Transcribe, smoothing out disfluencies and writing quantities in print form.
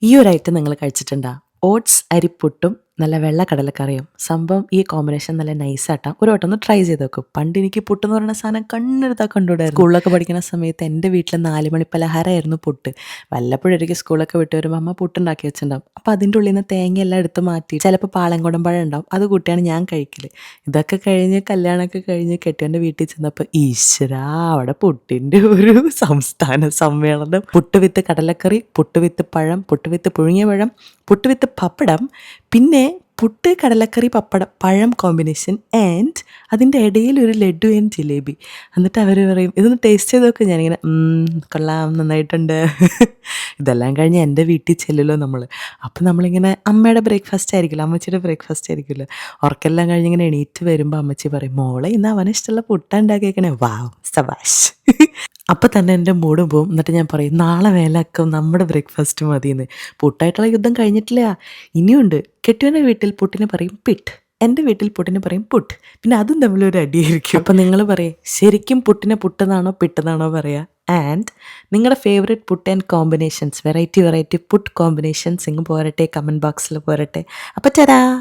ഈ ഒരു ഐറ്റം നിങ്ങൾ കഴിച്ചിട്ടുണ്ടോ? ഓട്സ് അരിപ്പുട്ടും നല്ല വെള്ള കടലക്കറിയും. സംഭവം ഈ കോമ്പിനേഷൻ നല്ല നൈസാട്ടാ. ഒരു വട്ടം ഒന്ന് ട്രൈ ചെയ്ത് നോക്കും. പണ്ട് എനിക്ക് പുട്ടെന്ന് പറയുന്ന സാധനം കണ്ണെടുത്താൽ കണ്ടുകൂടായിരുന്നു. സ്കൂളിലൊക്കെ പഠിക്കുന്ന സമയത്ത് എൻ്റെ വീട്ടിൽ 4 മണി പലഹാരമായിരുന്നു പുട്ട്. വല്ലപ്പോഴൊരിക്കൽ സ്കൂളൊക്കെ വിട്ട് വരുമ്പോൾ അമ്മ പുട്ടുണ്ടാക്കി വെച്ചിട്ടുണ്ടാവും. അപ്പോൾ അതിൻ്റെ ഉള്ളിൽ നിന്ന് തേങ്ങയെല്ലാം എടുത്ത് മാറ്റി ചിലപ്പോൾ പാളംകുടം പഴം ഉണ്ടാവും, അത് കൂട്ടിയാണ് ഞാൻ കഴിക്കല്. ഇതൊക്കെ കഴിഞ്ഞ് കല്യാണമൊക്കെ കഴിഞ്ഞ് കെട്ടിയവൻ്റെ വീട്ടിൽ ചെന്നപ്പോൾ ഈശ്വരാ, അവിടെ പുട്ടിൻ്റെ ഒരു സംസ്ഥാന സമ്മേളനം. പുട്ട് വിത്ത് കടലക്കറി, പുട്ട് വിത്ത് പഴം, പുട്ട് വിത്ത് പുഴുങ്ങിയ പഴം, പുട്ട് വിത്ത് പപ്പടം, പിന്നെ പുട്ട് കടലക്കറി പപ്പടം പഴം കോമ്പിനേഷൻ ആൻഡ് അതിൻ്റെ ഇടയിൽ ഒരു ലഡു ആൻഡ് ജിലേബി. എന്നിട്ട് അവർ പറയും ഇതൊന്ന് ടേസ്റ്റ് ചെയ്ത് നോക്ക്. ഞാനിങ്ങനെ കൊള്ളാം, നന്നായിട്ടുണ്ട്. ഇതെല്ലാം കഴിഞ്ഞ് എൻ്റെ വീട്ടിൽ ചെല്ലുമല്ലോ നമ്മൾ. അപ്പം നമ്മളിങ്ങനെ അമ്മയുടെ ബ്രേക്ക്ഫാസ്റ്റ് ആയിരിക്കില്ല, അമ്മച്ചിയുടെ ബ്രേക്ക്ഫാസ്റ്റ് ആയിരിക്കില്ല. ഉറക്കെല്ലാം കഴിഞ്ഞ് ഇങ്ങനെ എണീറ്റ് വരുമ്പോൾ അമ്മച്ചി പറയും, മോളെ ഇന്ന് അവന് ഇഷ്ടമുള്ള പുട്ടാ ഉണ്ടാക്കിയേക്കണേ. വാവ്, സബാഷ്. അപ്പം തന്നെ എൻ്റെ മൂഡ് പോവും. എന്നിട്ട് ഞാൻ പറയും നാളെ വേലാക്കും നമ്മുടെ ബ്രേക്ക്ഫാസ്റ്റ് മതിയെന്ന്. പുട്ടായിട്ടുള്ള യുദ്ധം കഴിഞ്ഞിട്ടില്ല, ഇനിയുണ്ട്. കെട്ടിയവൻ്റെ വീട്ടിൽ പുട്ടിന് പറയും പിട്ട്, എൻ്റെ വീട്ടിൽ പുട്ടിന് പറയും പുട്ട്. പിന്നെ അതും തമ്മിലൊരു അടിയായിരിക്കും. അപ്പം നിങ്ങൾ പറയും ശരിക്കും പുട്ടിനെ പുട്ടെന്നാണോ പിട്ടെന്നാണോ പറയുക? ആൻഡ് നിങ്ങളുടെ favourite puttu and combinations, variety puttu combinations ഇങ്ങ് പോരട്ടെ, കമൻറ്റ് ബോക്സിൽ പോരട്ടെ. അപ്പം തരാ.